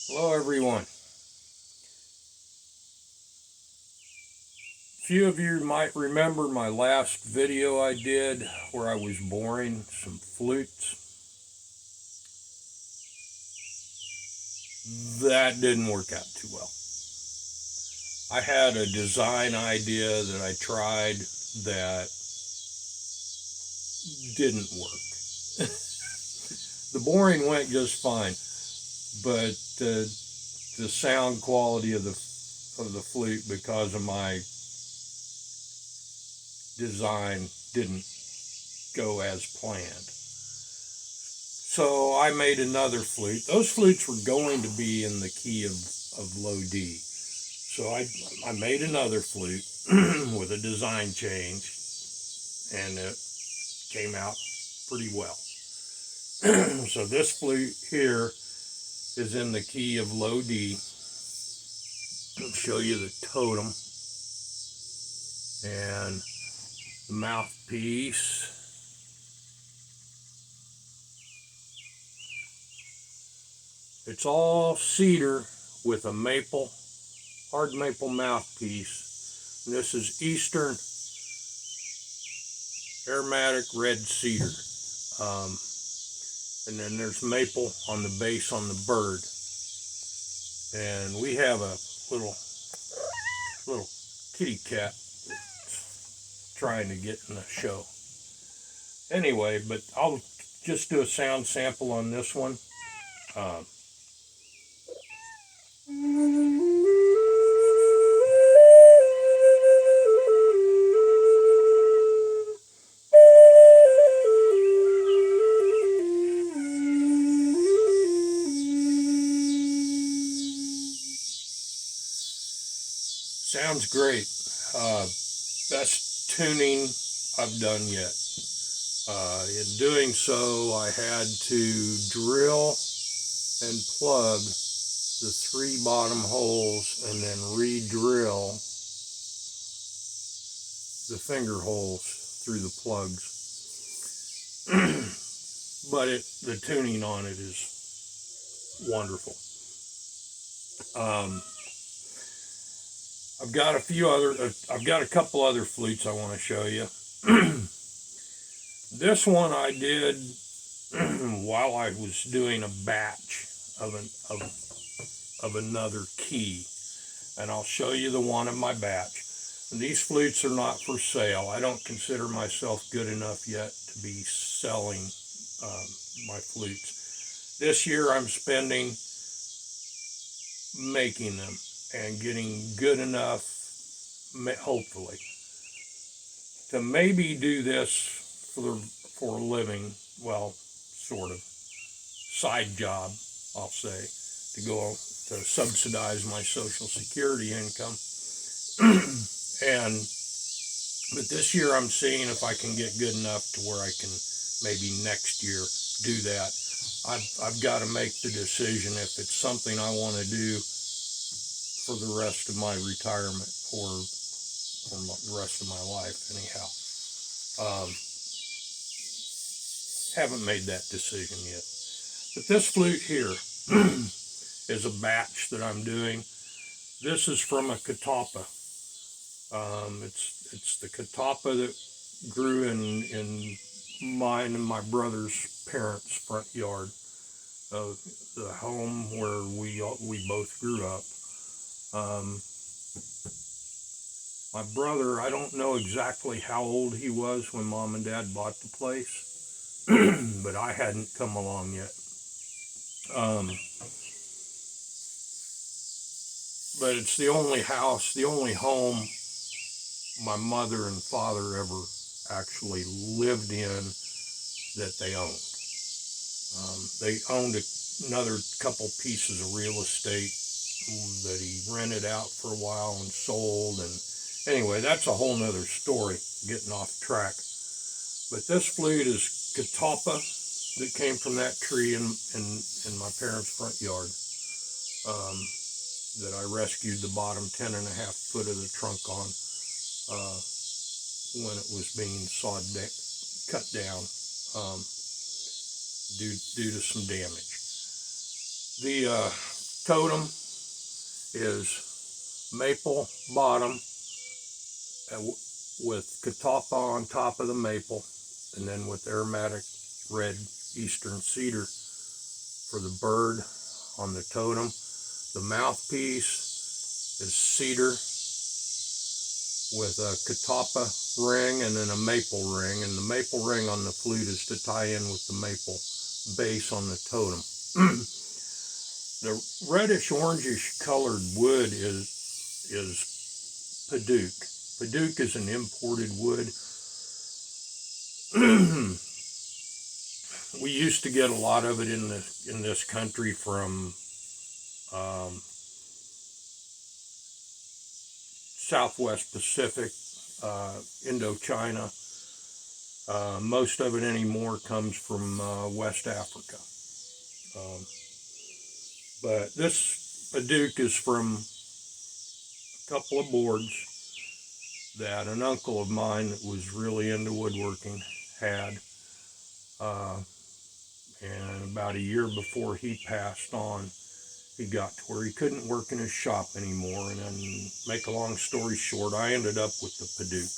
Hello everyone. Few of you might remember my last video I did where I was boring some flutes. That didn't work out too well. I had a design idea that I tried that didn't work. The boring went just fine, but the sound quality of the flute, because of my design, didn't go as planned. So I made another flute. Those flutes were going to be in the key of low D. So I made another flute with a design change, and it came out pretty well. So this flute here is in the key of low D. I'll show you the totem and the mouthpiece. It's all cedar with a maple, hard maple mouthpiece. And this is Eastern aromatic red cedar. And then there's maple on the base on the bird. And we have a little kitty cat trying to get in the show. Anyway, but I'll just do a sound sample on this one. Sounds great. Best tuning I've done yet. In doing so, I had to drill and plug the 3 bottom holes and then re-drill the finger holes through the plugs. But the tuning on it is wonderful. I've got a couple other flutes I want to show you. This one I did while I was doing a batch of another key, and I'll show you the one in my batch. And these flutes are not for sale. I don't consider myself good enough yet to be selling my flutes. This year I'm spending making them and getting good enough, hopefully, to maybe do this for a living. Well, sort of side job, I'll say, to subsidize my Social Security income. But this year I'm seeing if I can get good enough to where I can maybe next year do that. I've got to make the decision if it's something I want to do for the rest of my retirement or the rest of my life, anyhow. Haven't made that decision yet. But this flute here is a batch that I'm doing. This is from a catawba. It's the catawba that grew in mine and my brother's parents' front yard of the home where we both grew up. My brother, I don't know exactly how old he was when Mom and Dad bought the place, but I hadn't come along yet. But it's the only house, the only home my mother and father ever actually lived in that they owned. They owned another couple pieces of real estate that he rented out for a while and sold, and anyway, that's a whole nother story, getting off track. But this flute is catawba that came from that tree in my parents' front yard, that I rescued the bottom 10.5 foot of the trunk on when it was being cut down due to some damage. totem is maple bottom with catawba on top of the maple, and then with aromatic red eastern cedar for the bird on the totem. The mouthpiece is cedar with a catawba ring and then a maple ring, and the maple ring on the flute is to tie in with the maple base on the totem. The reddish orangish colored wood is padauk. Padauk is an imported wood. We used to get a lot of it in this country from Southwest Pacific, Indochina. Most of it anymore comes from West Africa. But this padauk is from a couple of boards that an uncle of mine that was really into woodworking had. And about a year before he passed on, he got to where he couldn't work in his shop anymore. And then, make a long story short, I ended up with the padauk.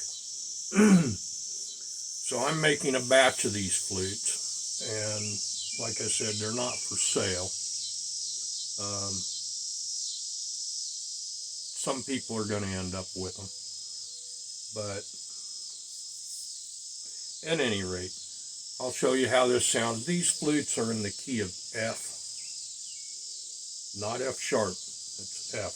So I'm making a batch of these flutes, and like I said, they're not for sale. Some people are going to end up with them, but at any rate, I'll show you how this sounds. These flutes are in the key of F, not F sharp, it's F.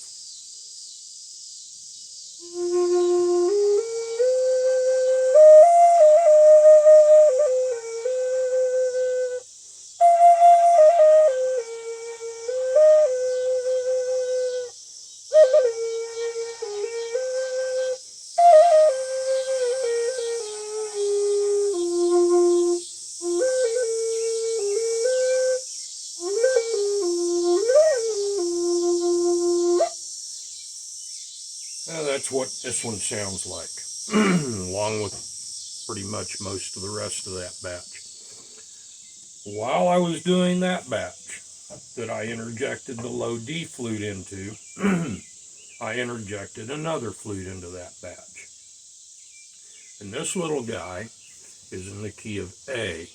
That's what this one sounds like, along with pretty much most of the rest of that batch. While I was doing that batch that I interjected the low D flute into, I interjected another flute into that batch. And this little guy is in the key of A,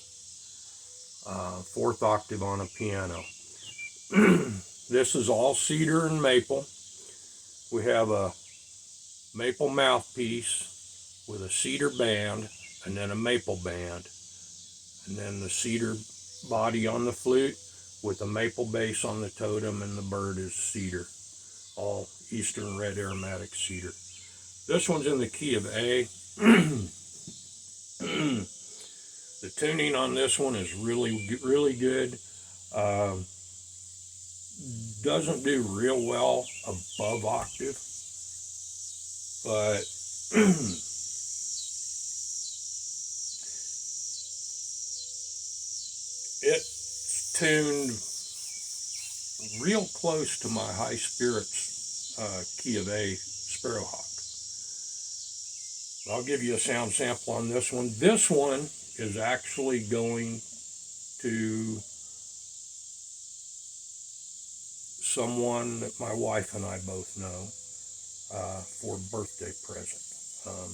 fourth octave on a piano. This is all cedar and maple. We have a maple mouthpiece with a cedar band and then a maple band, and then the cedar body on the flute with a maple base on the totem, and the bird is cedar, all eastern red aromatic cedar. This one's in the key of A. The tuning on this one is really good. Doesn't do real well above octave, but it's tuned real close to my high spirits key of A sparrowhawk. I'll give you a sound sample on this one. This one is actually going to someone that my wife and I both know for a birthday present.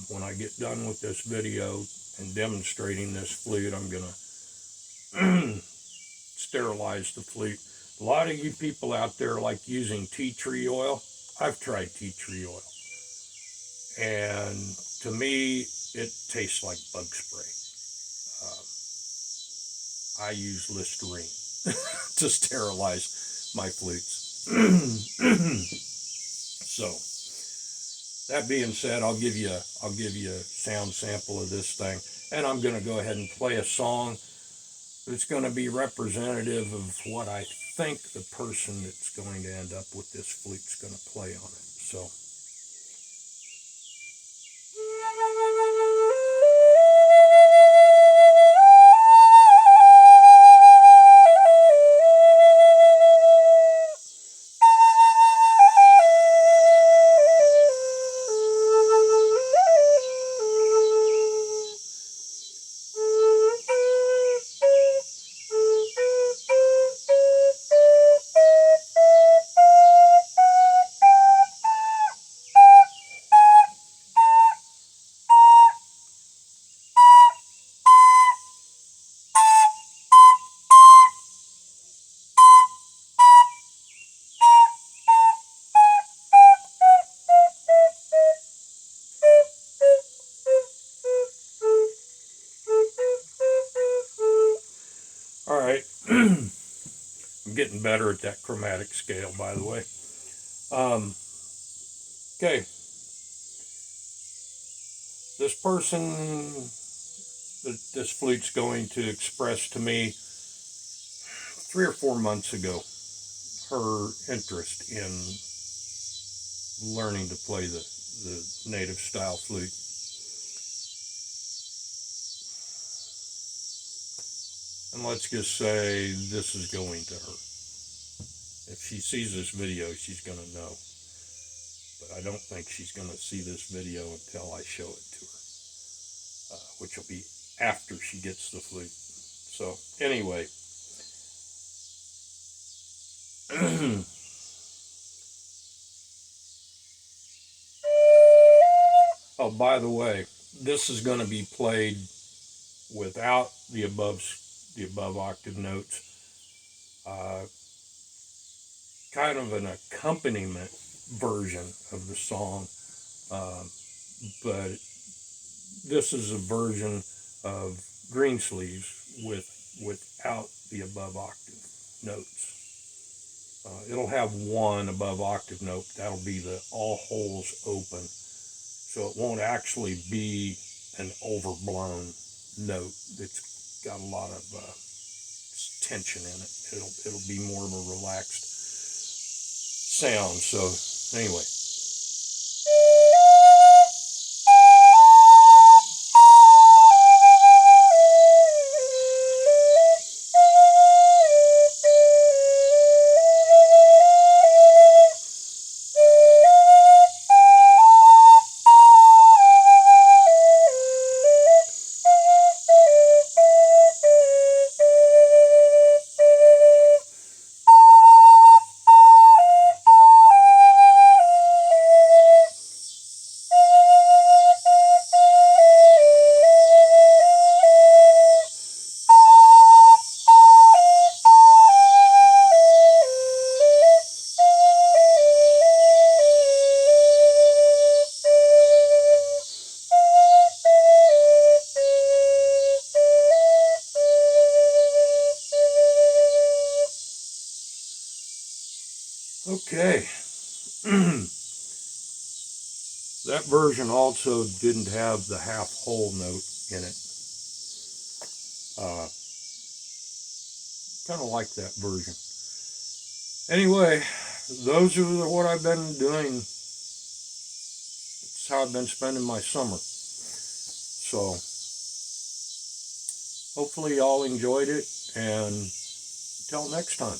When I get done with this video and demonstrating this flute, I'm going to sterilize the flute. A lot of you people out there like using tea tree oil. I've tried tea tree oil, and to me it tastes like bug spray. I use Listerine to sterilize my flutes. So that being said, I'll give you a sound sample of this thing, and I'm going to go ahead and play a song that's going to be representative of what I think the person that's going to end up with this flute's going to play on it. So. All right. I'm getting better at that chromatic scale, by the way. Okay. This person that this flute's going to express to me 3 or 4 months ago her interest in learning to play the native style flute. And let's just say this is going to her. If she sees this video, she's going to know. But I don't think she's going to see this video until I show it to her, which will be after she gets the flute. So anyway, oh, by the way, this is going to be played without the above octave notes. Kind of an accompaniment version of the song, but this is a version of Greensleeves without the above octave notes. It'll have one above octave note. That'll be the all holes open, so it won't actually be an overblown note that's got a lot of tension in it. It'll be more of a relaxed sound. So anyway. Okay. That version also didn't have the half whole note in it. Kind of like that version. Anyway, those are what I've been doing. It's how I've been spending my summer. So hopefully y'all enjoyed it, and until next time.